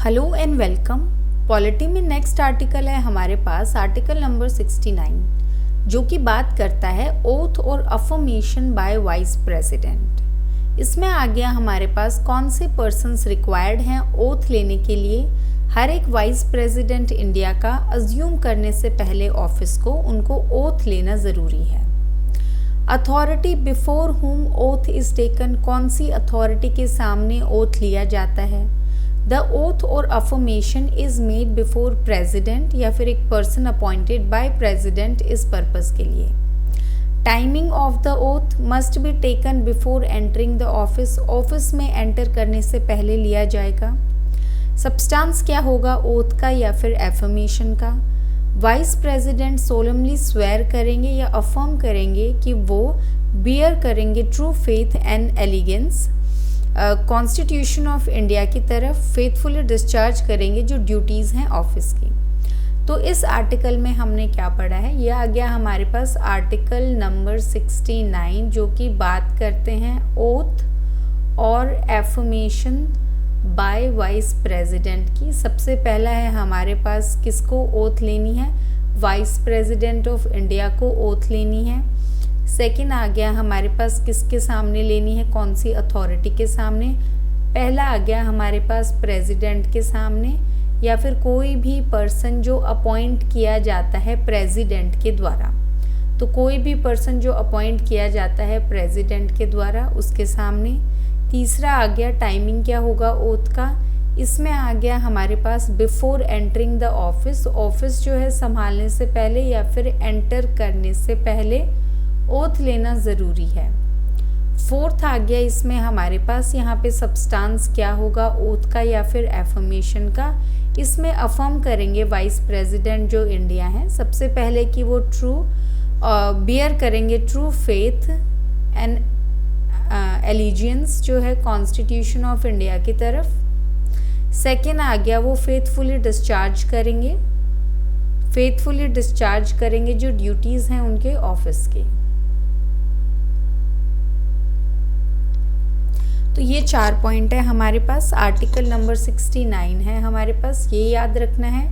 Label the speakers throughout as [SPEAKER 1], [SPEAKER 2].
[SPEAKER 1] Hello and welcome. Polity में next article है हमारे पास आर्टिकल नंबर 69 जो कि बात करता है ओथ और अफर्मेशन बाय वाइस प्रेसिडेंट। इसमें आ गया हमारे पास कौन से पर्सन्स रिक्वायर्ड हैं ओथ लेने के लिए। हर एक वाइस प्रेसिडेंट इंडिया का अज्यूम करने से पहले ऑफिस को उनको ओथ लेना ज़रूरी है। अथॉरिटी बिफोर हुम ओथ इज़ टेकन, कौन सी अथॉरिटी के सामने ओथ लिया जाता है। द ओथ और affirmation is made before president या फिर एक पर्सन अपॉइंटेड बाय प्रेजिडेंट इस पर्पज़ के लिए। Timing of the oath must be taken before entering the office, office में एंटर करने से पहले लिया जाएगा। सब्सटेंस क्या होगा ओथ का या फिर एफर्मेशन का। वाइस प्रेसिडेंट सोलमली स्वेयर करेंगे या अफर्म करेंगे कि वो बियर करेंगे true faith and allegiance, constitution of India की तरफ फेथफुली डिस्चार्ज करेंगे जो ड्यूटीज़ हैं ऑफिस की। तो इस आर्टिकल में हमने क्या पढ़ा है, ये आ गया हमारे पास आर्टिकल नंबर 69 जो कि बात करते हैं ओथ और एफर्मेशन बाय वाइस प्रेसिडेंट की। सबसे पहला है हमारे पास किसको ओथ लेनी है, वाइस प्रेसिडेंट ऑफ इंडिया को ओथ लेनी है। सेकंड आ गया हमारे पास किसके सामने लेनी है, कौन सी अथॉरिटी के सामने। पहला आ गया हमारे पास प्रेसिडेंट के सामने या फिर कोई भी पर्सन जो अपॉइंट किया जाता है प्रेसिडेंट के द्वारा। तो कोई भी पर्सन जो अपॉइंट किया जाता है प्रेसिडेंट के द्वारा उसके सामने। तीसरा आ गया टाइमिंग क्या होगा ओथ का, इसमें आ गया हमारे पास before entering the office, office जो है संभालने से पहले या फिर एंटर करने से पहले ओथ लेना ज़रूरी है। फोर्थ आ गया इसमें हमारे पास यहाँ पे सब्सटेंस क्या होगा ओथ का या फिर एफर्मेशन का। इसमें अफर्म करेंगे वाइस प्रेसिडेंट जो इंडिया है सबसे पहले कि वो ट्रू बियर करेंगे ट्रू फेथ एंड एलिजियंस जो है कॉन्स्टिट्यूशन ऑफ इंडिया की तरफ। सेकेंड आ गया वो फेथफुली डिस्चार्ज करेंगे जो ड्यूटीज़ हैं उनके ऑफिस के। तो ये 4 पॉइंट है हमारे पास, आर्टिकल नंबर 69 है हमारे पास, ये याद रखना है।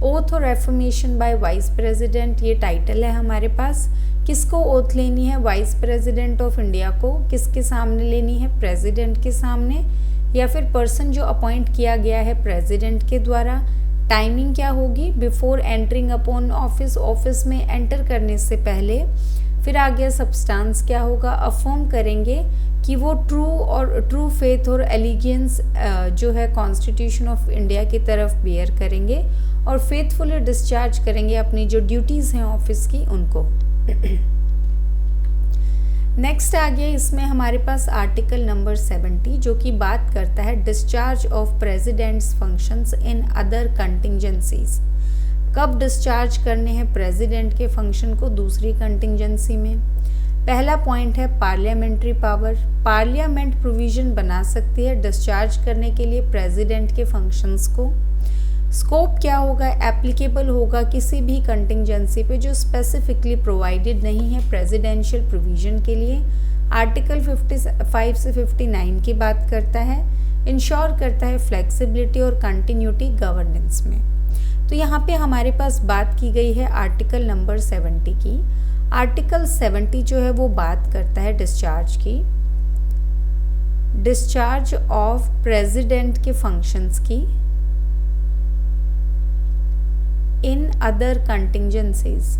[SPEAKER 1] ओथ और एफर्मेशन बाय वाइस प्रेसिडेंट ये टाइटल है हमारे पास। किसको ओथ लेनी है, वाइस प्रेसिडेंट ऑफ इंडिया को। किसके सामने लेनी है, प्रेसिडेंट के सामने या फिर पर्सन जो अपॉइंट किया गया है प्रेसिडेंट के द्वारा। टाइमिंग क्या होगी, before entering upon office, office में एंटर करने से पहले। फिर आ गया सब्सटेंस क्या होगा, अफर्म करेंगे कि वो ट्रू फेथ और एलिगेंस जो है कॉन्स्टिट्यूशन ऑफ इंडिया की तरफ बियर करेंगे और फेथफुली डिस्चार्ज करेंगे अपनी जो ड्यूटीज़ हैं ऑफिस की उनको। नेक्स्ट आ गया इसमें हमारे पास आर्टिकल नंबर 70 जो कि बात करता है discharge of president's functions in other contingencies. कब डिस्चार्ज करने हैं प्रेसिडेंट के फंक्शन को दूसरी कंटिंजेंसी में। पहला पॉइंट है पार्लियामेंट्री पावर, पार्लियामेंट प्रोविजन बना सकती है डिस्चार्ज करने के लिए प्रेसिडेंट के फंक्शंस को। स्कोप क्या होगा, एप्लीकेबल होगा किसी भी कंटिंजेंसी पे जो स्पेसिफिकली प्रोवाइडेड नहीं है प्रेसिडेंशियल प्रोविजन के लिए। आर्टिकल 55 से 59 की बात करता है, इंश्योर करता है फ्लेक्सिबिलिटी और कंटिन्यूटी गवर्नेंस में। तो यहाँ पे हमारे पास बात की गई है आर्टिकल नंबर 70 की। आर्टिकल 70 जो है वो बात करता है डिस्चार्ज की, डिस्चार्ज ऑफ प्रेसिडेंट के फंक्शंस की इन अदर कंटिंजेंसीज।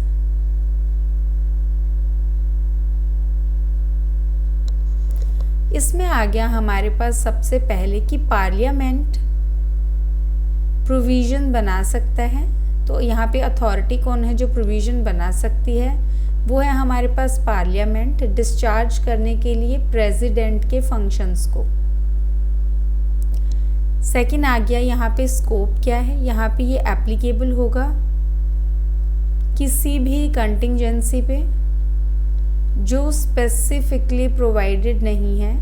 [SPEAKER 1] इसमें आ गया हमारे पास सबसे पहले कि पार्लियामेंट प्रोविजन बना सकता है। तो यहाँ पे अथॉरिटी कौन है जो प्रोविजन बना सकती है, वो है हमारे पास पार्लियामेंट डिस्चार्ज करने के लिए प्रेसिडेंट के फंक्शंस को। सेकंड आ गया यहाँ पे स्कोप क्या है, यहाँ पे ये एप्लीकेबल होगा किसी भी कंटिंजेंसी पे जो स्पेसिफिकली प्रोवाइडेड नहीं है,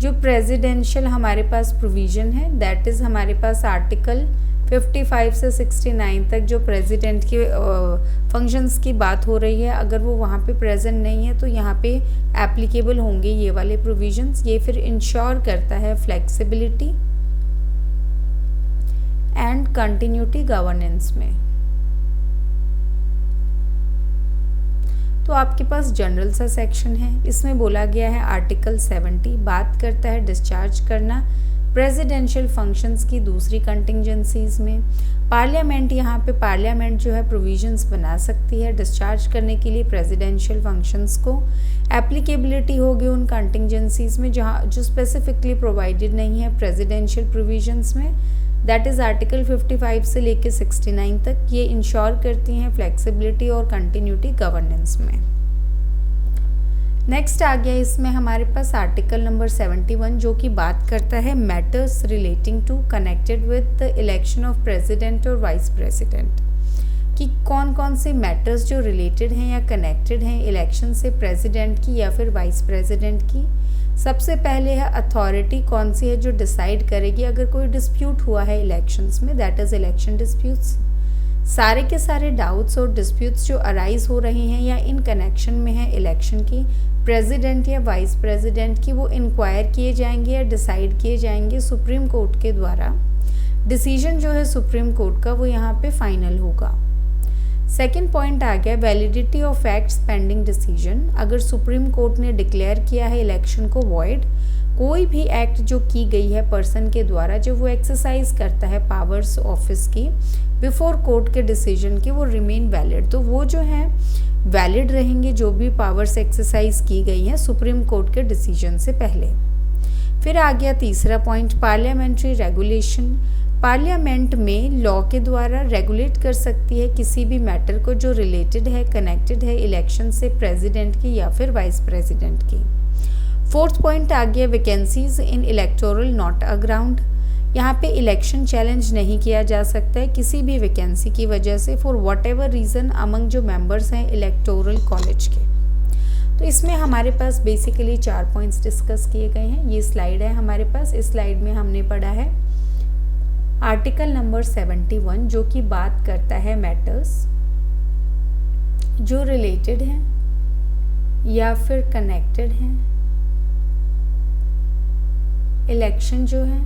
[SPEAKER 1] जो प्रेसिडेंशियल हमारे पास प्रोविजन है, दैट इज़ हमारे पास आर्टिकल 55 से 69 तक जो प्रेसिडेंट के फंक्शंस की बात हो रही है, अगर वो वहाँ पे प्रेजेंट नहीं है तो यहाँ पे एप्लीकेबल होंगे ये वाले प्रोविजंस। ये फिर इंश्योर करता है फ्लेक्सिबिलिटी एंड कंटिन्यूटी गवर्नेंस में। तो आपके पास जनरल सा सेक्शन है, इसमें बोला गया है आर्टिकल 70 बात करता है डिस्चार्ज करना प्रेसिडेंशियल फंक्शंस की दूसरी कंटिंजेंसीज में। पार्लियामेंट, यहाँ पे पार्लियामेंट जो है प्रोविजंस बना सकती है डिस्चार्ज करने के लिए प्रेसिडेंशियल फंक्शंस को। एप्लीकेबिलिटी होगी उन कंटिंजेंसीज में जहाँ जो स्पेसिफिकली प्रोवाइडेड नहीं है प्रेसिडेंशियल प्रोविजंस में, दैट इज़ आर्टिकल 55 से लेके 69 तक। ये इंश्योर करती हैं फ्लेक्सिबिलिटी और कंटिन्यूटी गवर्नेंस में। नेक्स्ट आ गया इसमें हमारे पास आर्टिकल नंबर 71 जो कि बात करता है matters relating to connected with the election of president और वाइस प्रेसिडेंट, कि कौन कौन से मैटर्स जो रिलेटेड हैं या कनेक्टेड हैं इलेक्शन से प्रेसिडेंट की या फिर वाइस प्रेसिडेंट की। सबसे पहले है अथॉरिटी कौन सी है जो डिसाइड करेगी अगर कोई डिस्प्यूट हुआ है इलेक्शंस में, दैट इज़ इलेक्शन डिस्प्यूट्स। सारे के सारे डाउट्स और डिस्प्यूट्स जो अराइज हो रहे हैं या इन कनेक्शन में है इलेक्शन की प्रेसिडेंट या वाइस प्रेसिडेंट की, वो इंक्वायर किए जाएंगे या डिसाइड किए जाएंगे सुप्रीम कोर्ट के द्वारा। डिसीजन जो है सुप्रीम कोर्ट का वो यहाँ पे फाइनल होगा। सेकेंड पॉइंट आ गया validity of acts pending decision. अगर सुप्रीम कोर्ट ने डिक्लेयर किया है इलेक्शन को वॉइड, कोई भी एक्ट जो की गई है पर्सन के द्वारा जब वो एक्सरसाइज करता है पावर्स ऑफिस की बिफोर कोर्ट के डिसीजन की, वो रिमेन वैलिड, तो वो जो है वैलिड रहेंगे जो भी पावर्स एक्सरसाइज की गई हैं सुप्रीम कोर्ट के डिसीजन से पहले। फिर आ गया तीसरा पॉइंट पार्लियामेंट्री रेगुलेशन। पार्लियामेंट में लॉ के द्वारा रेगुलेट कर सकती है किसी भी मैटर को जो रिलेटेड है कनेक्टेड है इलेक्शन से प्रेसिडेंट की या फिर वाइस प्रेसिडेंट की। फोर्थ पॉइंट आ गया vacancies in electoral not a ground. यहाँ पे इलेक्शन चैलेंज नहीं किया जा सकता है किसी भी वैकेंसी की वजह से for what ever reason among जो मेंबर्स हैं इलेक्टोरल कॉलेज के। तो इसमें हमारे पास बेसिकली 4 पॉइंट्स डिस्कस किए गए हैं। ये स्लाइड है हमारे पास, इस स्लाइड में हमने पढ़ा है आर्टिकल नंबर 71 जो कि बात करता है मैटर्स जो रिलेटेड हैं या फिर कनेक्टेड हैं इलेक्शन जो है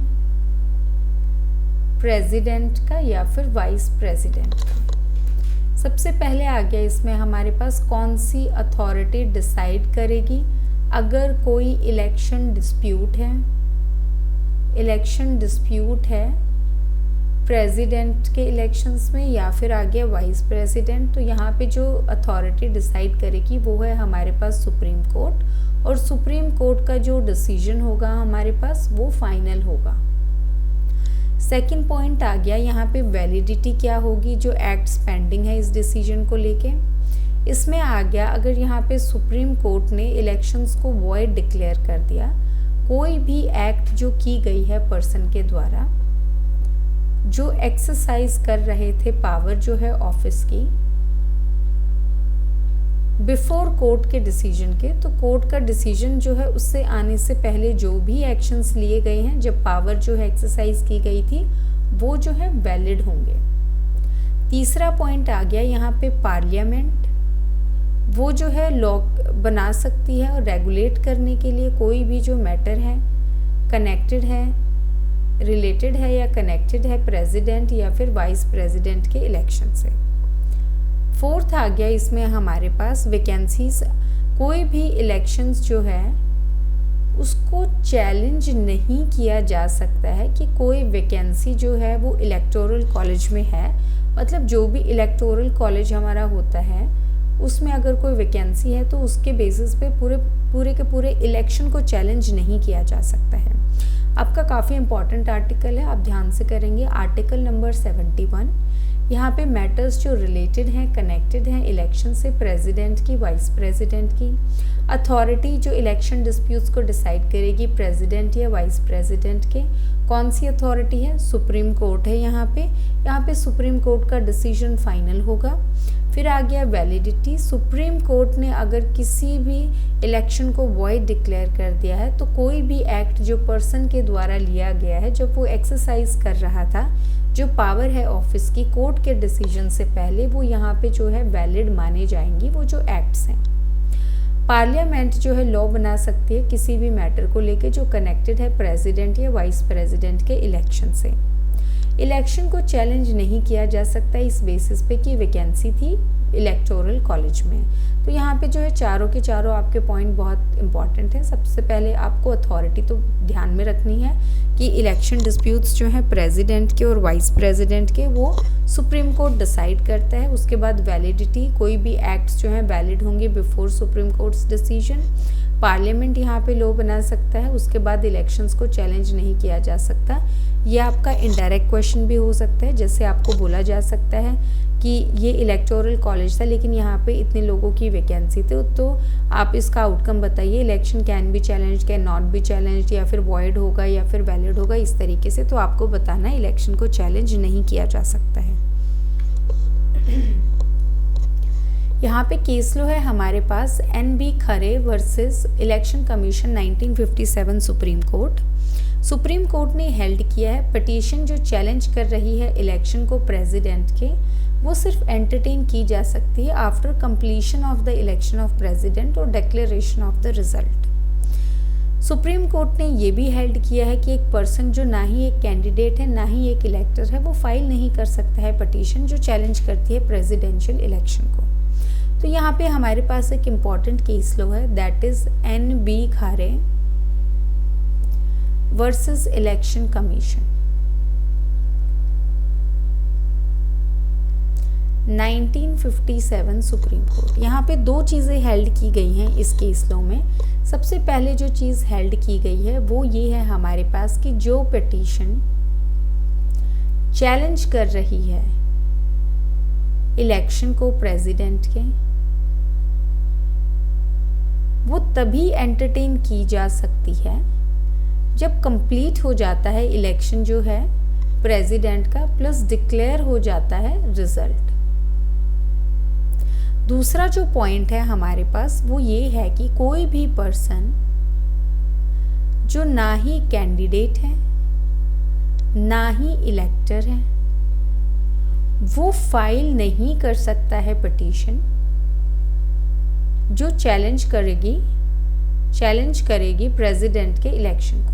[SPEAKER 1] प्रेसिडेंट का या फिर वाइस प्रेसिडेंट का। सबसे पहले आ गया इसमें हमारे पास कौन सी अथॉरिटी डिसाइड करेगी अगर कोई इलेक्शन डिस्प्यूट है प्रेसिडेंट के इलेक्शंस में या फिर आ गया वाइस प्रेसिडेंट। तो यहाँ पे जो अथॉरिटी डिसाइड करेगी वो है हमारे पास सुप्रीम कोर्ट, और सुप्रीम कोर्ट का जो डिसीजन होगा हमारे पास वो फाइनल होगा। सेकंड पॉइंट आ गया यहाँ पे वैलिडिटी क्या होगी जो एक्ट्स पेंडिंग है इस डिसीजन को लेके। इसमें आ गया अगर यहाँ पे सुप्रीम कोर्ट ने इलेक्शंस को वॉइड डिक्लेयर कर दिया, कोई भी एक्ट जो की गई है पर्सन के द्वारा जो एक्सरसाइज कर रहे थे पावर जो है ऑफिस की बिफोर कोर्ट के डिसीजन के, तो कोर्ट का डिसीजन जो है उससे आने से पहले जो भी एक्शंस लिए गए हैं जब पावर जो है एक्सरसाइज की गई थी वो जो है वैलिड होंगे। तीसरा पॉइंट आ गया यहाँ पे पार्लियामेंट, वो जो है लॉ बना सकती है और रेगुलेट करने के लिए कोई भी जो मैटर है कनेक्टेड है रिलेटेड है या कनेक्टेड है प्रेसिडेंट या फिर वाइस प्रेसिडेंट के इलेक्शन से। फोर्थ आ गया इसमें हमारे पास वैकेंसीज, कोई भी इलेक्शंस जो है उसको चैलेंज नहीं किया जा सकता है कि कोई वैकेंसी जो है वो इलेक्टोरल कॉलेज में है, मतलब जो भी इलेक्टोरल कॉलेज हमारा होता है उसमें अगर कोई वैकेंसी है तो उसके बेसिस पे पूरे के पूरे इलेक्शन को चैलेंज नहीं किया जा सकता है। आपका काफ़ी इंपॉर्टेंट आर्टिकल है, आप ध्यान से करेंगे। आर्टिकल नंबर 71 यहाँ पे मैटर्स जो रिलेटेड हैं कनेक्टेड हैं इलेक्शन से प्रेसिडेंट की वाइस प्रेसिडेंट की। अथॉरिटी जो इलेक्शन डिस्प्यूट्स को डिसाइड करेगी प्रेसिडेंट या वाइस प्रेसिडेंट के, कौन सी अथॉरिटी है सुप्रीम कोर्ट है। यहाँ पे सुप्रीम कोर्ट का डिसीजन फाइनल होगा। फिर आ गया वैलिडिटी, सुप्रीम कोर्ट ने अगर किसी भी इलेक्शन को वॉइड डिक्लेयर कर दिया है तो कोई भी एक्ट जो पर्सन के द्वारा लिया गया है जब वो एक्सरसाइज कर रहा था जो पावर है ऑफिस की कोर्ट के डिसीजन से पहले, वो यहाँ पे जो है वैलिड माने जाएंगी वो जो एक्ट्स हैं। पार्लियामेंट जो है लॉ बना सकती है किसी भी मैटर को लेके जो कनेक्टेड है प्रेसिडेंट या वाइस प्रेसिडेंट के इलेक्शन से। इलेक्शन को चैलेंज नहीं किया जा सकता इस बेसिस पे कि वैकेंसी थी इलेक्टोरल कॉलेज में। तो यहाँ पे जो है चारों के चारों आपके पॉइंट बहुत इंपॉर्टेंट हैं। सबसे पहले आपको अथॉरिटी तो ध्यान में रखनी है कि इलेक्शन डिस्प्यूट्स जो हैं प्रेसिडेंट के और वाइस प्रेसिडेंट के वो सुप्रीम कोर्ट डिसाइड करता है। उसके बाद वैलिडिटी, कोई भी एक्ट्स जो हैं वैलिड होंगे before supreme courts decision. Parliament यहाँ पे लॉ बना सकता है। उसके बाद इलेक्शंस को चैलेंज नहीं किया जा सकता। ये आपका इनडायरेक्ट क्वेश्चन भी हो सकता है, जैसे आपको बोला जा सकता है कि ये इलेक्टोरल कॉलेज था लेकिन यहाँ पे इतने लोगों की वैकेंसी थी, तो आप इसका आउटकम बताइए। Election can be challenge, can not be challenge, या फिर वॉइड होगा या फिर वैलिड होगा, इस तरीके से। तो आपको बताना है इलेक्शन को चैलेंज नहीं किया जा सकता है। यहाँ पे केस लो है हमारे पास NB Khare versus election commission 1957 supreme court. Supreme court ने हेल्ड किया है पिटीशन जो चैलेंज कर रही है इलेक्शन को प्रेसिडेंट के, वो सिर्फ एंटरटेन की जा सकती है after completion of the election of president और declaration of the result. Supreme court ने ये भी हेल्ड किया है कि एक पर्सन जो ना ही एक कैंडिडेट है ना ही एक इलेक्टर है, वो फाइल नहीं कर सकता है पिटीशन जो चैलेंज करती है प्रेसिडेंशियल इलेक्शन को। तो यहाँ पे हमारे पास एक इम्पॉर्टेंट केस लो है, दैट इज NB खारे versus election commission 1957 supreme court. यहाँ पे दो चीज़ें हेल्ड की गई हैं इस केस लॉ में। सबसे पहले जो चीज़ हेल्ड की गई है वो ये है हमारे पास कि जो पिटीशन चैलेंज कर रही है इलेक्शन को प्रेसिडेंट के, वो तभी एंटरटेन की जा सकती है जब कंप्लीट हो जाता है इलेक्शन जो है प्रेसिडेंट का, प्लस डिक्लेयर हो जाता है रिजल्ट। दूसरा जो पॉइंट है हमारे पास वो ये है कि कोई भी पर्सन जो ना ही कैंडिडेट है ना ही इलेक्टर है, वो फाइल नहीं कर सकता है पिटीशन जो चैलेंज करेगी प्रेसिडेंट के इलेक्शन को।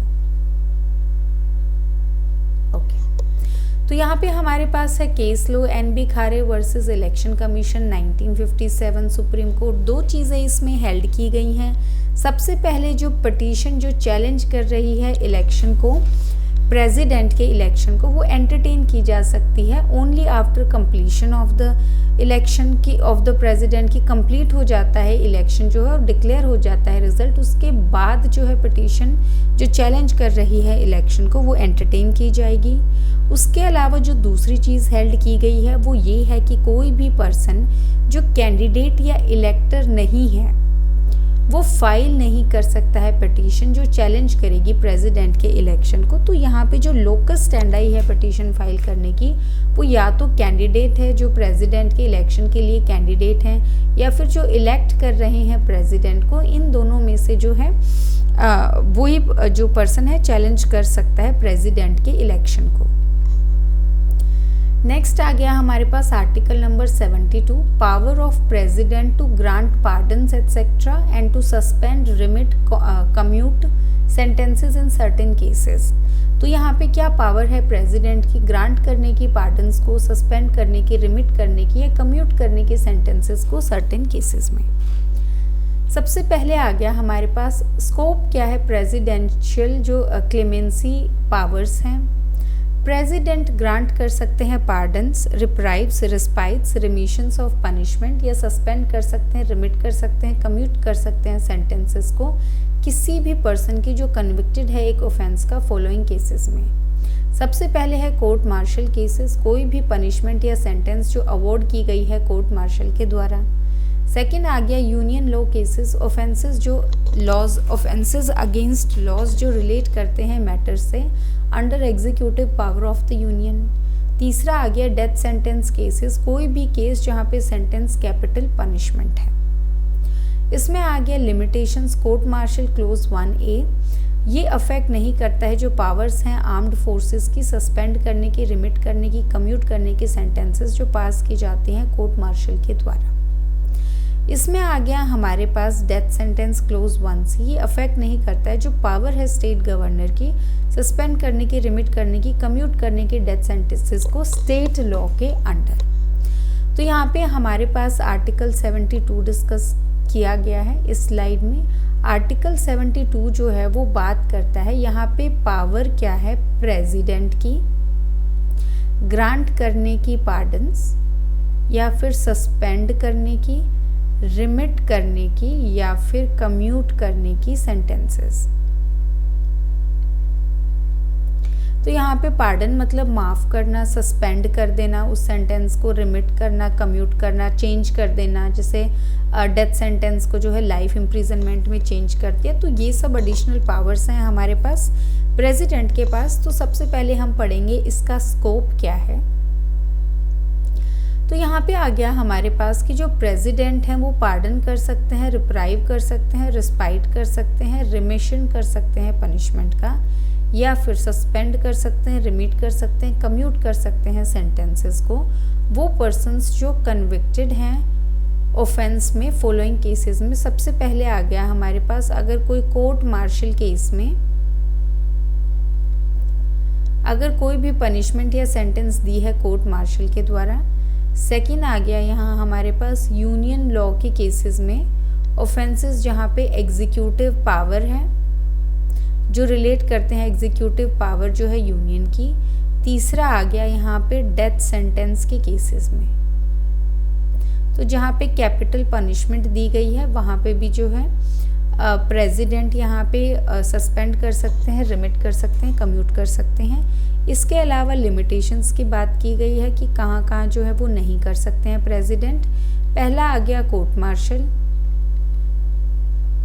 [SPEAKER 1] तो यहाँ पे हमारे पास है केस लो NB खारे versus election commission 1957 supreme court. दो चीज़ें इसमें हेल्ड की गई हैं। सबसे पहले जो पिटीशन जो चैलेंज कर रही है इलेक्शन को प्रेसिडेंट के इलेक्शन को, वो एंटरटेन की जा सकती है only after completion of the election की ऑफ द प्रेसिडेंट की कंप्लीट हो जाता है इलेक्शन जो है और डिक्लेयर हो जाता है रिजल्ट। उसके बाद जो है पिटीशन जो चैलेंज कर रही है इलेक्शन को वो एंटरटेन की जाएगी। उसके अलावा जो दूसरी चीज़ हेल्ड की गई है वो ये है कि कोई भी पर्सन जो कैंडिडेट या इलेक्टर नहीं है वो फाइल नहीं कर सकता है पिटीशन जो चैलेंज करेगी प्रेसिडेंट के इलेक्शन को। तो यहाँ पे जो लोकस स्टैंडाई है पिटीशन फाइल करने की, वो या तो कैंडिडेट है जो प्रेसिडेंट के इलेक्शन के लिए कैंडिडेट हैं, या फिर जो इलेक्ट कर रहे हैं प्रेसिडेंट को। इन दोनों में से जो है वही जो पर्सन है चैलेंज कर सकता है प्रेसिडेंट के इलेक्शन को। नेक्स्ट आ गया हमारे पास article number 72, power of president to grant pardons etcetera and to suspend, remit, commute sentences in certain cases. तो यहाँ पे क्या पावर है प्रेसिडेंट की ग्रांट करने की पार्डन्स को, सस्पेंड करने की, रिमिट करने की या कम्यूट करने के सेंटेंसेस को सर्टेन केसेस में। सबसे पहले आ गया हमारे पास स्कोप क्या है प्रेसिडेंशियल जो क्लेमेंसी पावर्स हैं। प्रेसिडेंट ग्रांट कर सकते हैं pardons, reprieves, respites, remissions of punishment, या सस्पेंड कर सकते हैं, रिमिट कर सकते हैं, कम्यूट कर सकते हैं सेंटेंसेस को किसी भी पर्सन की जो कन्विक्टेड है एक ऑफेंस का फॉलोइंग केसेस में। सबसे पहले है कोर्ट मार्शल केसेस, कोई भी पनिशमेंट या सेंटेंस जो अवॉर्ड की गई है कोर्ट मार्शल के द्वारा। सेकेंड आ गया यूनियन लॉ केसेस, ऑफेंसेस जो लॉज, ऑफेंसेस अगेंस्ट लॉज जो रिलेट करते हैं मैटर से under executive power of the union. तीसरा आ गया डेथ सेंटेंस केसेस, कोई भी केस जहाँ पे सेंटेंस कैपिटल पनिशमेंट है। इसमें आ गया limitations, court martial close 1A, ये अफेक्ट नहीं करता है जो पावर्स हैं आर्म्ड फोर्सेस की सस्पेंड करने की, रिमिट करने की, कम्यूट करने के सेंटेंसेस जो पास की जाते हैं कोर्ट मार्शल के द्वारा। इसमें आ गया हमारे पास डेथ सेंटेंस क्लोज 1 ये अफेक्ट नहीं करता है। जो पावर है स्टेट गवर्नर की सस्पेंड करने की, रिमिट करने की, कम्यूट करने की डेथ सेंटेंसेस को स्टेट लॉ के अंडर। तो यहाँ पे हमारे पास आर्टिकल 72 डिस्कस किया गया है इस स्लाइड में। आर्टिकल 72 जो है वो बात करता है, यहाँ पे पावर क्या है प्रेसिडेंट की, ग्रांट करने की पार्डन्स या फिर सस्पेंड करने की, रिमिट करने की या फिर कम्यूट करने की सेंटेंसेस। तो यहाँ पे पार्डन मतलब माफ़ करना, सस्पेंड कर देना उस सेंटेंस को, रिमिट करना, कम्यूट करना, चेंज कर देना, जैसे डेथ सेंटेंस को जो है लाइफ इम्प्रिजनमेंट में चेंज कर दिया। तो ये सब एडिशनल पावर्स हैं हमारे पास प्रेसिडेंट के पास। तो सबसे पहले हम पढ़ेंगे इसका स्कोप क्या है। तो यहाँ पे आ गया हमारे पास कि जो प्रेसिडेंट हैं वो पार्डन कर सकते हैं, रिप्राइव कर सकते हैं, रिस्पाइट कर सकते हैं, रिमिशन कर सकते हैं पनिशमेंट का, या फिर सस्पेंड कर सकते हैं, रिमिट कर सकते हैं, कम्यूट कर सकते हैं सेंटेंसेस को वो पर्सन्स जो कन्विक्टेड हैं ऑफेंस में फॉलोइंग केसेस में। सबसे पहले आ गया हमारे पास अगर कोई कोर्ट मार्शल केस में अगर कोई भी पनिशमेंट या सेंटेंस दी है कोर्ट मार्शल के द्वारा। सेकंड आ गया यहाँ हमारे पास यूनियन लॉ के केसेस में ऑफेंसेस जहाँ पे एग्जीक्यूटिव पावर है, जो रिलेट करते हैं एग्जीक्यूटिव पावर जो है यूनियन की। तीसरा आ गया यहाँ पे डेथ सेंटेंस के केसेस में, तो जहाँ पे कैपिटल पनिशमेंट दी गई है वहाँ पे भी जो है प्रेसिडेंट यहाँ पे सस्पेंड कर सकते हैं, रिमिट कर सकते हैं, कम्यूट कर सकते हैं। इसके अलावा लिमिटेशंस की बात की गई है कि कहाँ कहाँ जो है वो नहीं कर सकते हैं प्रेसिडेंट। पहला आ गया कोर्ट मार्शल।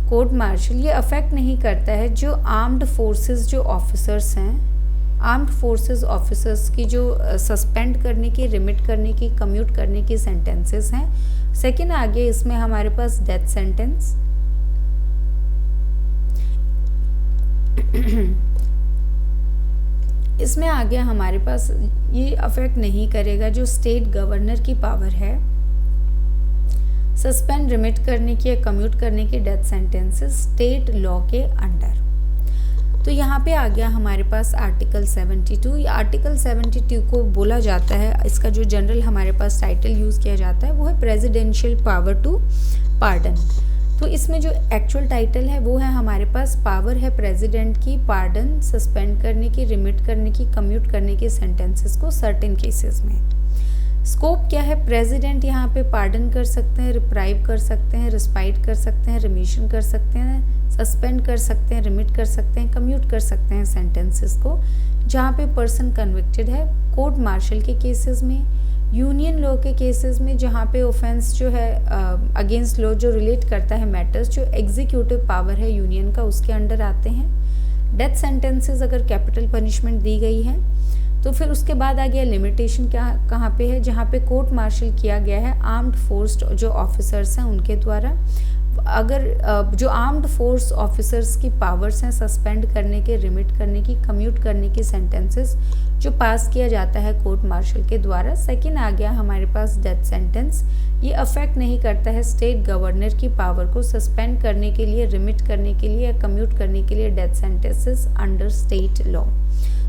[SPEAKER 1] कोर्ट मार्शल ये अफेक्ट नहीं करता है जो आर्म्ड फोर्सेस जो ऑफिसर्स हैं, आर्म्ड फोर्सेस ऑफिसर्स की जो सस्पेंड करने की, रिमिट करने की, कम्यूट करने की सेंटेंसेस हैं। सेकंड आ गया इसमें हमारे पास डेथ सेंटेंस। इसमें आ गया हमारे पास ये अफेक्ट नहीं करेगा जो स्टेट गवर्नर की पावर है सस्पेंड, रिमिट करने की या कम्यूट करने की डेथ सेंटेंसेस स्टेट लॉ के अंडर। तो यहाँ पे आ गया हमारे पास आर्टिकल 72। ये आर्टिकल 72 को बोला जाता है, इसका जो जनरल हमारे पास टाइटल यूज़ किया जाता है वो है प्रेसिडेंशियल पावर टू पार्डन। तो इसमें जो एक्चुअल टाइटल है वो है हमारे पास पावर है प्रेसिडेंट की पार्डन, सस्पेंड करने की, रिमिट करने की, कम्यूट करने की सेंटेंसेस को सर्टेन केसेस में। स्कोप क्या है, प्रेसिडेंट यहाँ पे पार्डन कर सकते हैं, रिप्राइव कर सकते हैं, रिस्पाइट कर सकते हैं, रिमिशन कर सकते हैं, सस्पेंड कर सकते हैं, रिमिट कर सकते हैं, कम्यूट कर सकते हैं सेंटेंसेस को जहाँ पे पर्सन कन्विक्टेड है। कोर्ट मार्शल के केसेस में, यूनियन लॉ के केसेस में जहाँ पे ऑफेंस जो है अगेंस्ट लॉ जो रिलेट करता है मैटर्स जो एग्जीक्यूटिव पावर है यूनियन का उसके अंडर आते हैं। डेथ सेंटेंसेस अगर कैपिटल पनिशमेंट दी गई है तो फिर उसके बाद आ गया लिमिटेशन क्या कहाँ पे है, जहाँ पे कोर्ट मार्शल किया गया है आर्म्ड फोर्स जो ऑफिसर्स हैं उनके द्वारा। अगर जो आर्म्ड फोर्स ऑफिसर्स की पावर्स हैं सस्पेंड करने के, रिमिट करने की, कम्यूट करने की सेंटेंसेस जो पास किया जाता है कोर्ट मार्शल के द्वारा। सेकंड आ गया हमारे पास डेथ सेंटेंस। ये अफेक्ट नहीं करता है स्टेट गवर्नर की पावर को सस्पेंड करने के लिए, रिमिट करने के लिए या कम्यूट करने के लिए death sentences under state law.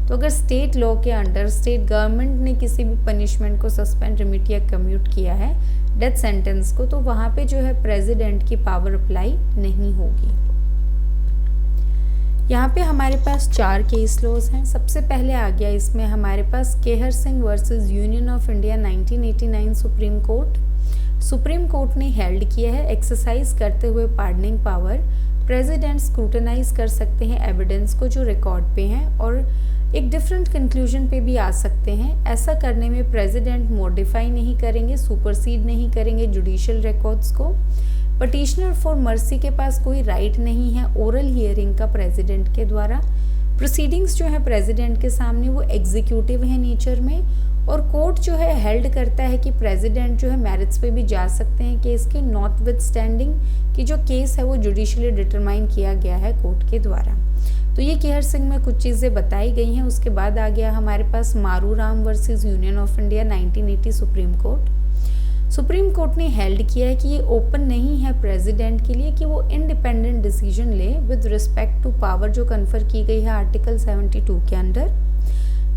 [SPEAKER 1] तो अगर स्टेट लॉ के अंडर स्टेट गवर्नमेंट ने किसी भी पनिशमेंट को सस्पेंड, रिमिट या कम्यूट किया है डेथ सेंटेंस को, तो वहाँ पे जो है प्रेसिडेंट की पावर अप्लाई नहीं होगी। यहाँ पे हमारे पास 4 केस लॉज हैं। सबसे पहले आ गया इसमें हमारे पास Kehar Singh versus union of India 1989 supreme court. Supreme court ने हेल्ड किया है एक्सरसाइज करते हुए पार्डनिंग पावर प्रेसिडेंट स्क्रूटनाइज कर सकते हैं एविडेंस को जो रिकॉर्ड पे हैं और एक डिफरेंट कंक्लूजन पे भी आ सकते हैं। ऐसा करने में प्रेसिडेंट मॉडिफाई नहीं करेंगे, सुपरसीड नहीं करेंगे जुडिशियल रिकॉर्ड्स को। पटिशनर फॉर मर्सी के पास कोई राइट नहीं है ओरल हियरिंग का प्रेसिडेंट के द्वारा। प्रोसीडिंग्स जो है प्रेसिडेंट के सामने वो एग्जीक्यूटिव है नेचर में और कोर्ट जो है हेल्ड करता है कि प्रेसिडेंट जो है मैरिट्स पे भी जा सकते हैं केस के, नॉट विद स्टैंडिंग कि जो केस है वो जुडिशियली डिटरमाइन किया गया है कोर्ट के द्वारा। तो ये केहर सिंह में कुछ चीज़ें बताई गई हैं। उसके बाद आ गया हमारे पास मारू Ram versus union of India 1980 supreme court. Supreme court ने हेल्ड किया है कि ये ओपन नहीं है प्रेसिडेंट के लिए कि वो इंडिपेंडेंट डिसीजन ले विद रिस्पेक्ट टू पावर जो कन्फर की गई है आर्टिकल 72 के अंडर।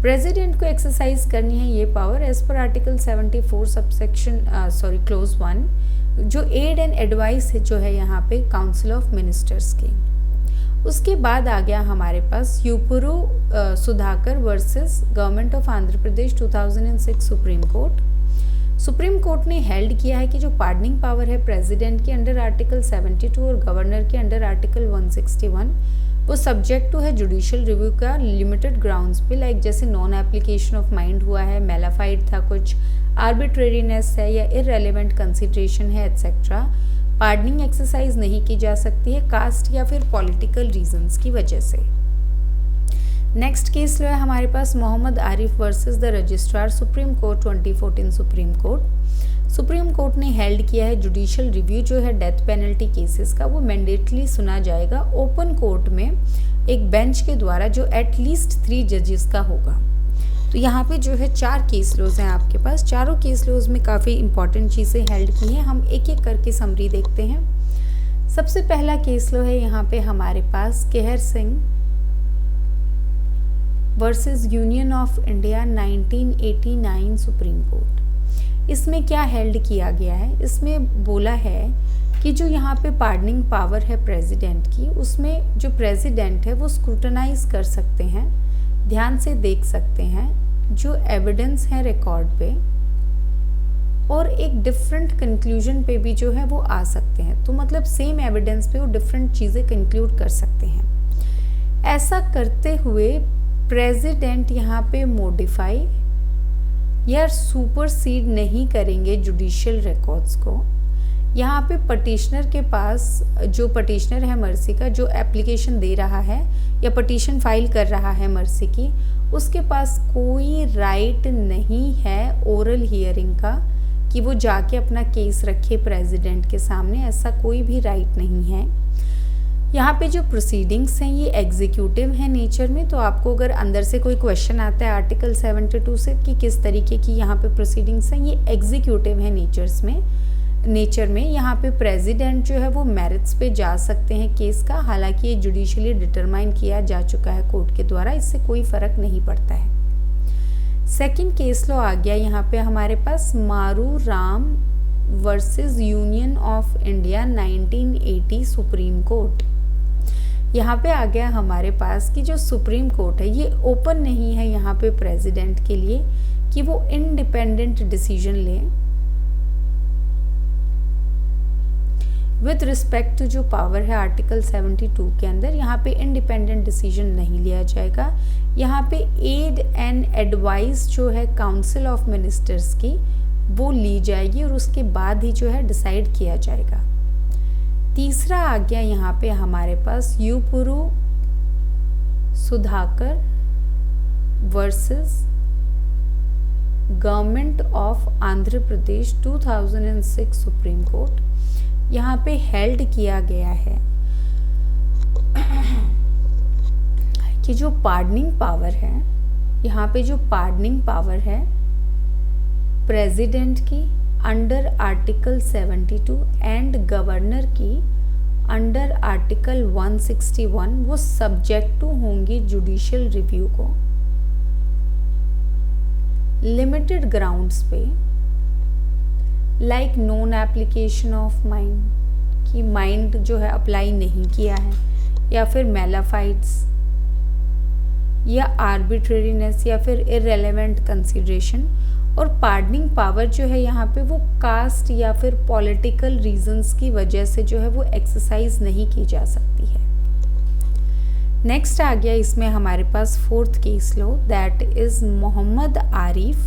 [SPEAKER 1] प्रेसिडेंट को एक्सरसाइज करनी है ये पावर एज पर आर्टिकल 74 सबसेक्शन क्लोज 1, जो एड एंड एडवाइस जो है यहाँ पे काउंसिल ऑफ मिनिस्टर्स की। उसके बाद आ गया हमारे पास Epuru Sudhakar versus government of Andhra Pradesh 2006 supreme court. Supreme court ने हेल्ड किया है कि जो पार्डनिंग पावर है प्रेसिडेंट के अंडर आर्टिकल 72 और गवर्नर के अंडर आर्टिकल 161, वो सब्जेक्ट टू है जुडिशियल रिव्यू का लिमिटेड ग्राउंड्स पे, लाइक जैसे नॉन एप्लीकेशन ऑफ माइंड हुआ है, मेलाफाइड था, कुछ आर्बिट्रेरीनेस है या इररेलेवेंट कंसिडरेशन है एटसेट्रा। पार्डनिंग एक्सरसाइज नहीं की जा सकती है कास्ट या फिर पॉलिटिकल रीजंस की वजह से। नेक्स्ट केस लो है हमारे पास Mohammad Arif versus the registrar supreme court 2014 supreme court. Supreme court ने हेल्ड किया है जुडिशियल रिव्यू जो है डेथ पेनल्टी केसेस का, वो मैंडेटली सुना जाएगा ओपन कोर्ट में एक बेंच के द्वारा जो एटलीस्ट 3 जजेस का होगा। तो यहाँ पे जो है 4 केस लॉज हैं आपके पास। चारों केस लॉज में काफ़ी इंपॉर्टेंट चीज़ें हेल्ड की हैं। हम एक एक करके समरी देखते हैं। सबसे पहला केस लॉ है यहाँ पे हमारे पास Kehar Singh versus union of India 1989 supreme court. इसमें क्या हेल्ड किया गया है, इसमें बोला है कि जो यहाँ पे पार्डनिंग पावर है प्रेसिडेंट की, उसमें जो प्रेसिडेंट है वो स्क्रूटनाइज कर सकते हैं, ध्यान से देख सकते हैं जो एविडेंस है रिकॉर्ड पे, और एक डिफरेंट कंक्लूजन पे भी जो है वो आ सकते हैं। तो मतलब सेम एविडेंस पे वो डिफरेंट चीज़ें कंक्लूड कर सकते हैं। ऐसा करते हुए प्रेसिडेंट यहाँ पे मॉडिफाई या सुपरसीड नहीं करेंगे जुडिशियल रिकॉर्ड्स को। यहाँ पे पटिशनर के पास, जो पटिशनर है मर्सी का, जो एप्लीकेशन दे रहा है या पटिशन फाइल कर रहा है मर्सी की, उसके पास कोई राइट नहीं है ओरल हियरिंग का कि वो जाके अपना केस रखे प्रेसिडेंट के सामने, ऐसा कोई भी राइट नहीं है। यहाँ पे जो प्रोसीडिंग्स हैं ये एग्जीक्यूटिव है नेचर में। तो आपको अगर अंदर से कोई क्वेश्चन आता है आर्टिकल 72 से कि किस तरीके की यहाँ पे प्रोसीडिंग्स हैं, ये एग्जीक्यूटिव है नेचर में। यहाँ पे प्रेसिडेंट जो है वो मेरिट्स पे जा सकते हैं केस का, हालांकि ये जुडिशियली डिटरमाइन किया जा चुका है कोर्ट के द्वारा, इससे कोई फर्क नहीं पड़ता है। सेकंड केस लॉ आ गया यहाँ पे हमारे पास मारू Ram versus union of India 1980 supreme court. यहाँ पे आ गया हमारे पास कि जो सुप्रीम कोर्ट है ये ओपन नहीं है यहाँ पे प्रेसिडेंट के लिए कि वो इंडिपेंडेंट डिसीजन ले विद रिस्पेक्ट टू जो पावर है आर्टिकल 72 के अंदर। यहाँ पे इंडिपेंडेंट डिसीजन नहीं लिया जाएगा। यहाँ पे एड एंड एडवाइस जो है काउंसिल ऑफ मिनिस्टर्स की वो ली जाएगी और उसके बाद ही जो है डिसाइड किया जाएगा। तीसरा आ गया यहाँ पे हमारे पास Epuru Sudhakar versus government of Andhra Pradesh 2006 supreme court. यहाँ पे हेल्ड किया गया है कि जो पार्डनिंग पावर है, यहाँ पे जो पार्डनिंग पावर है प्रेसिडेंट की अंडर आर्टिकल 72 एंड गवर्नर की अंडर आर्टिकल 161, वो सब्जेक्ट टू होंगी जुडिशियल रिव्यू को लिमिटेड ग्राउंड्स पे, like non application of mind कि माइंड जो है अप्लाई नहीं किया है, या फिर मेलाफाइड्स, या आर्बिट्रेरीनेस, या फिर इररेलेवेंट कंसिडरेशन। और पार्डनिंग पावर जो है यहाँ पे वो कास्ट या फिर पॉलिटिकल रीजंस की वजह से जो है वो एक्सरसाइज नहीं की जा सकती है। नेक्स्ट आ गया इसमें हमारे पास fourth case law, that is Mohammad Arif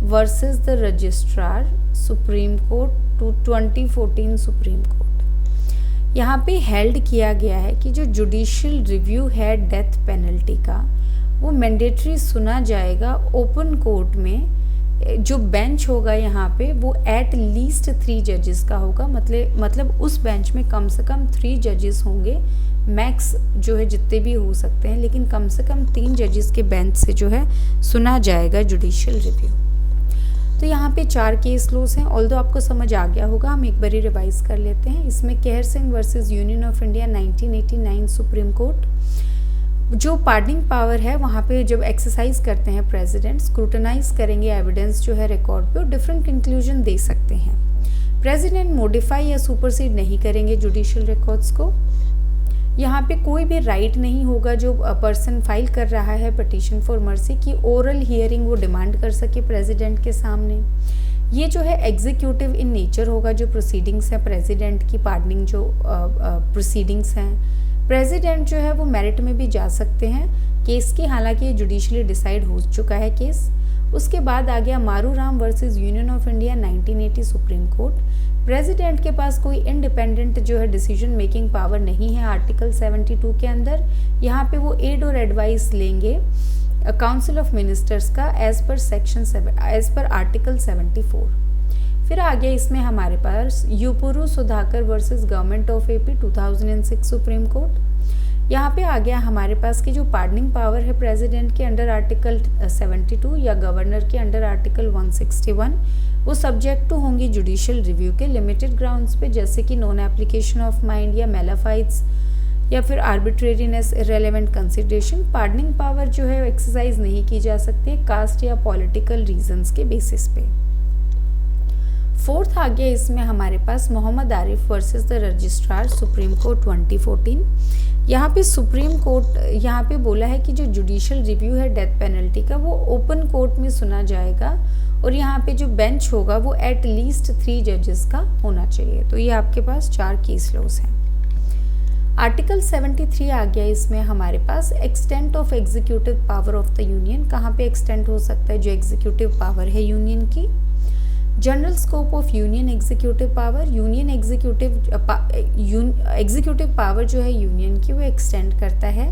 [SPEAKER 1] versus the registrar supreme court 2014 supreme court. यहाँ पे हेल्ड किया गया है कि जो जुडिशियल रिव्यू है डेथ पेनल्टी का वो मैंडेटरी सुना जाएगा ओपन कोर्ट में। जो बेंच होगा यहाँ पे वो एट लीस्ट 3 जजेस का होगा, मतलब उस बेंच में कम से कम 3 जजेस होंगे, मैक्स जो है जितने भी हो सकते हैं, लेकिन कम से कम 3 जजेस के बेंच से जो है सुना जाएगा जुडिशियल रिव्यू। तो यहाँ पे 4 केस लॉज हैं, ऑल्दो आपको समझ आ गया होगा, हम एक बार ही रिवाइज कर लेते हैं। इसमें Kehar Singh versus union of India 1989 supreme court, जो पार्डनिंग पावर है वहाँ पे जब एक्सरसाइज करते हैं प्रेसिडेंट, स्क्रूटनाइज करेंगे एविडेंस जो है रिकॉर्ड पे और डिफरेंट कंक्लूजन दे सकते हैं। प्रेसिडेंट मॉडिफाई या सुपरसीड नहीं करेंगे जुडिशियल रिकॉर्ड्स को। यहाँ पे कोई भी राइट नहीं होगा जो पर्सन फाइल कर रहा है पिटीशन फॉर मर्सी की ओरल हियरिंग वो डिमांड कर सके प्रेसिडेंट के सामने। ये जो है एग्जीक्यूटिव इन नेचर होगा, जो प्रोसीडिंग्स हैं प्रेसिडेंट की पार्डनिंग जो प्रोसीडिंग्स हैं। प्रेसिडेंट जो है वो मेरिट में भी जा सकते हैं केस की, हालांकि ये जुडिशली डिसाइड हो चुका है केस। उसके बाद आ गया Maru Ram versus union of India 1980 supreme court. President के पास कोई इंडिपेंडेंट जो है डिसीजन मेकिंग पावर नहीं है आर्टिकल 72 के अंदर। यहाँ पे वो एड और एडवाइस लेंगे काउंसिल ऑफ मिनिस्टर्स का एज पर आर्टिकल 74। फिर आ गया इसमें हमारे पास Epuru Sudhakar versus government of AP 2006 supreme court. यहाँ पे आ गया हमारे पास की जो पार्डनिंग पावर है प्रेसिडेंट के अंडर आर्टिकल 72 या गवर्नर के अंडर आर्टिकल 161, वो सब्जेक्ट टू होंगी जुडिशियल रिव्यू के लिमिटेड ग्राउंड्स पे, जैसे कि नॉन एप्लीकेशन ऑफ माइंड या मेलाफाइट्स या फिर arbitrariness, irrelevant consideration. Pardoning power जो है एक्सरसाइज नहीं की जा सकती कास्ट या पॉलिटिकल रीजंस के बेसिस पे। फोर्थ आ गया इसमें हमारे पास Mohammad Arif versus the registrar supreme court 2014। यहाँ पे सुप्रीम कोर्ट यहाँ पे बोला है कि जो जुडिशियल रिव्यू है डेथ पेनल्टी का वो ओपन कोर्ट में सुना जाएगा और यहाँ पे जो बेंच होगा वो एट लीस्ट 3 जजेस का होना चाहिए। तो ये आपके पास 4 केस लॉज हैं। आर्टिकल 73 आ गया इसमें हमारे पास extent of executive power of the union. कहाँ पे एक्सटेंट हो सकता है जो एग्जीक्यूटिव पावर है यूनियन की। General scope of union executive power, union executive power जो है यूनियन की वो एक्सटेंड करता है।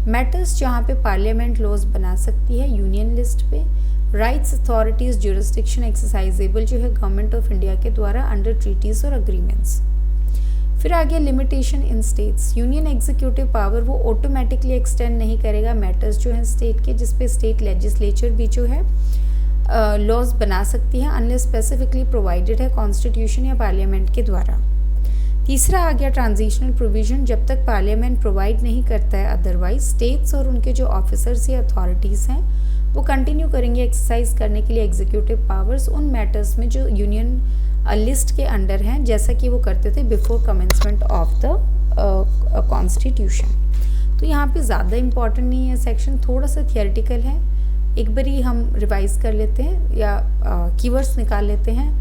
[SPEAKER 1] मैटर्स जहाँ पे पार्लियामेंट लॉज बना सकती है यूनियन लिस्ट पे। राइट्स, अथॉरिटीज, ज्यूरिसडिक्शन एक्सरसाइजेबल जो है गवर्नमेंट ऑफ इंडिया के द्वारा अंडर ट्रीटीज और अग्रीमेंट्स। फिर आगे limitation in states, union executive power वो ऑटोमेटिकली एक्सटेंड नहीं करेगा मैटर्स जो हैं स्टेट के, जिसपे स्टेट लेजिस्लेचर भी जो है लॉज बना सकती है अनलेस स्पेसिफिकली प्रोवाइडेड है कॉन्स्टिट्यूशन या पार्लियामेंट के द्वारा। तीसरा आ गया ट्रांजिशनल प्रोविजन, जब तक पार्लियामेंट प्रोवाइड नहीं करता है अदरवाइज स्टेट्स और उनके जो ऑफिसर्स या अथॉरिटीज़ हैं वो कंटिन्यू करेंगे एक्सरसाइज करने के लिए एग्जीक्यूटिव पावर्स उन मैटर्स में जो यूनियन लिस्ट के अंडर हैं, जैसा कि वो करते थे before commencement of the constitution. तो यहाँ पे ज़्यादा इम्पॉर्टेंट नहीं है सेक्शन, थोड़ा सा थियोरेटिकल है। एक बारी हम रिवाइज कर लेते हैं या कीवर्ड्स निकाल लेते हैं।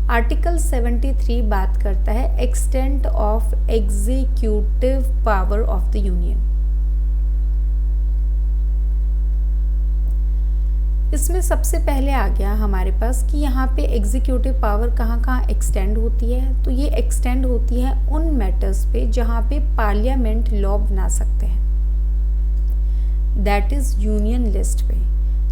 [SPEAKER 1] आर्टिकल 73 बात करता है extent of executive power of the union. इसमें सबसे पहले आ गया हमारे पास कि यहाँ पे एग्जीक्यूटिव पावर कहाँ कहाँ एक्सटेंड होती है। तो ये एक्सटेंड होती है उन मैटर्स पे जहाँ पे पार्लियामेंट लॉ बना सकते हैं, दैट इज यूनियन लिस्ट पे।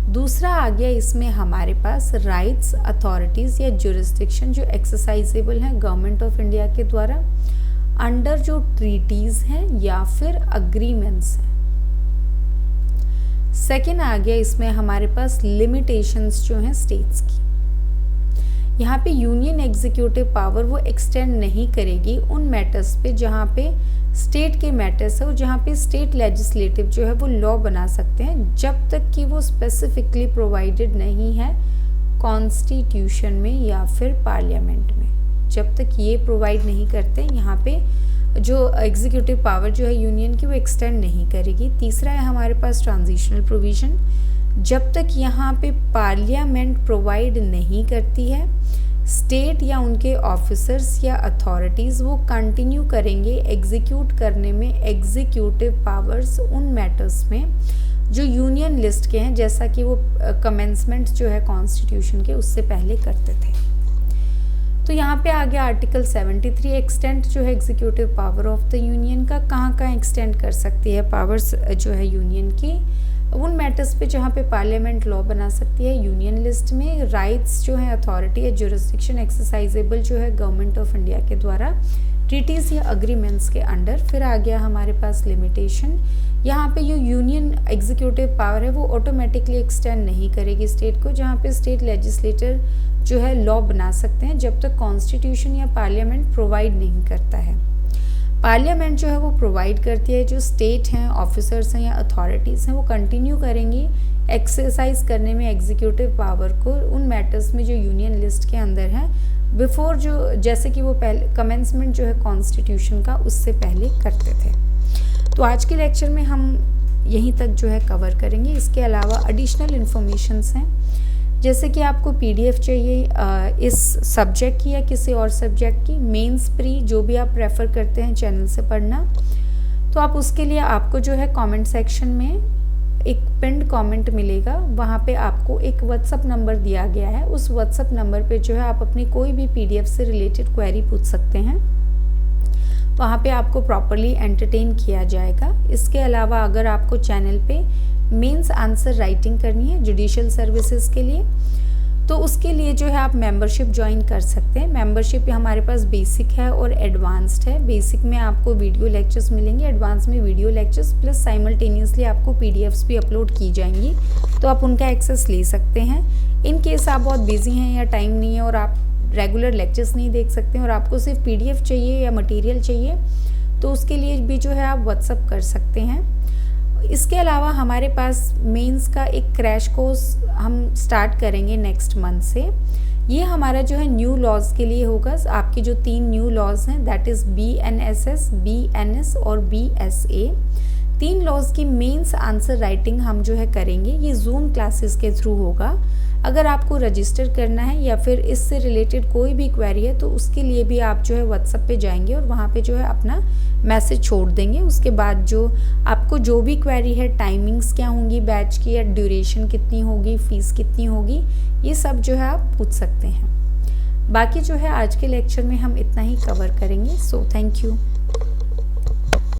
[SPEAKER 1] दूसरा आ गया इसमें हमारे पास राइट्स, अथॉरिटीज़ या ज्यूरिसडिक्शन जो एक्सरसाइजेबल हैं गवर्नमेंट ऑफ इंडिया के द्वारा अंडर जो ट्रीटीज़ हैं या फिर अग्रीमेंट्स हैं। सेकेंड आ गया इसमें हमारे पास लिमिटेशंस जो हैं स्टेट्स की। यहाँ पे यूनियन एग्जीक्यूटिव पावर वो एक्सटेंड नहीं करेगी उन मैटर्स पे जहाँ पे स्टेट के मैटर्स है और जहाँ पे स्टेट लेजिस्लेटिव जो है वो लॉ बना सकते हैं, जब तक कि वो स्पेसिफिकली प्रोवाइडेड नहीं है कॉन्स्टिट्यूशन में या फिर पार्लियामेंट में। जब तक ये प्रोवाइड नहीं करते यहाँ पे जो एग्जीक्यूटिव पावर जो है यूनियन की वो एक्सटेंड नहीं करेगी। तीसरा है हमारे पास ट्रांजिशनल प्रोविजन, जब तक यहाँ पे पार्लियामेंट प्रोवाइड नहीं करती है स्टेट या उनके ऑफिसर्स या अथॉरिटीज़ वो कंटिन्यू करेंगे एग्जीक्यूट करने में एग्जीक्यूटिव पावर्स उन मैटर्स में जो यूनियन लिस्ट के हैं, जैसा कि वो कमेंसमेंट जो है कॉन्स्टिट्यूशन के उससे पहले करते थे। तो यहाँ पे आ गया आर्टिकल 73 एक्सटेंड जो है executive power of the union का, कहाँ कहाँ एक्सटेंड कर सकती है पावर्स जो है यूनियन की उन मैटर्स पे जहाँ पे पार्लियामेंट लॉ बना सकती है यूनियन लिस्ट में। राइट्स जो है अथॉरिटी या ज्यूरिसडिक्शन एक्सरसाइजेबल जो है गवर्नमेंट ऑफ इंडिया के द्वारा ट्रीटीज़ या अग्रीमेंट्स के अंडर। फिर आ गया हमारे पास लिमिटेशन। यहाँ पे जो यूनियन एग्जीक्यूटिव पावर है वो ऑटोमेटिकली एक्सटेंड नहीं करेगी स्टेट को, जहाँ पे स्टेट लेजिस्लेटर जो है लॉ बना सकते हैं जब तक कॉन्स्टिट्यूशन या पार्लियामेंट प्रोवाइड नहीं करता है। पार्लियामेंट जो है वो प्रोवाइड करती है, जो स्टेट हैं, ऑफिसर्स हैं या अथॉरिटीज़ हैं वो कंटिन्यू करेंगी एक्सरसाइज करने में एग्जीक्यूटिव पावर को उन मैटर्स में जो यूनियन लिस्ट के अंदर हैं बिफोर, जो जैसे कि वो पहले कमेंसमेंट जो है कॉन्स्टिट्यूशन का उससे पहले करते थे। तो आज के लेक्चर में हम यहीं तक जो है कवर करेंगे। इसके अलावा एडिशनल इन्फॉर्मेशंस हैं, जैसे कि आपको पीडीएफ चाहिए इस सब्जेक्ट की या किसी और सब्जेक्ट की, मेंस प्री जो भी आप प्रेफर करते हैं चैनल से पढ़ना, तो आप उसके लिए आपको जो है कमेंट सेक्शन में एक पिन्ड कमेंट मिलेगा, वहाँ पे आपको एक व्हाट्सअप नंबर दिया गया है। उस व्हाट्सअप नंबर पे जो है आप अपनी कोई भी पीडीएफ से रिलेटेड क्वेरी पूछ सकते हैं, वहाँ पे आपको प्रॉपरली एंटरटेन किया जाएगा। इसके अलावा अगर आपको चैनल पे मेंस आंसर राइटिंग करनी है जुडिशियल सर्विसेज के लिए, तो उसके लिए जो है आप मेंबरशिप ज्वाइन कर सकते हैं। मेंबरशिप हमारे पास बेसिक है और एडवांस्ड है। बेसिक में आपको वीडियो लेक्चर्स मिलेंगे, एडवांस में वीडियो लेक्चर्स प्लस साइमल्टेनियसली आपको पीडीएफ्स भी अपलोड की जाएंगी, तो आप उनका एक्सेस ले सकते हैं। इन केस आप बहुत बिजी हैं या टाइम नहीं है और आप रेगुलर लेक्चर्स नहीं देख सकते और आपको सिर्फ पीडीएफ चाहिए या मटेरियल चाहिए, तो उसके लिए भी जो है आप व्हाट्सअप कर सकते हैं। इसके अलावा हमारे पास मेंस का एक क्रैश कोर्स हम स्टार्ट करेंगे नेक्स्ट मंथ से। ये हमारा जो है न्यू लॉज के लिए होगा। आपके जो 3 न्यू लॉज हैं दैट इज़ BNSS, BNS और BSA, 3 लॉज की मेंस आंसर राइटिंग हम जो है करेंगे। ये जूम क्लासेस के थ्रू होगा। अगर आपको रजिस्टर करना है या फिर इससे रिलेटेड कोई भी क्वेरी है तो उसके लिए भी आप जो है व्हाट्सएप पे जाएंगे और वहाँ पे जो है अपना मैसेज छोड़ देंगे। उसके बाद जो आपको जो भी क्वेरी है, टाइमिंग्स क्या होंगी बैच की या ड्यूरेशन कितनी होगी, फीस कितनी होगी, ये सब जो है आप पूछ सकते हैं। बाकी जो है आज के लेक्चर में हम इतना ही कवर करेंगे। So thank you.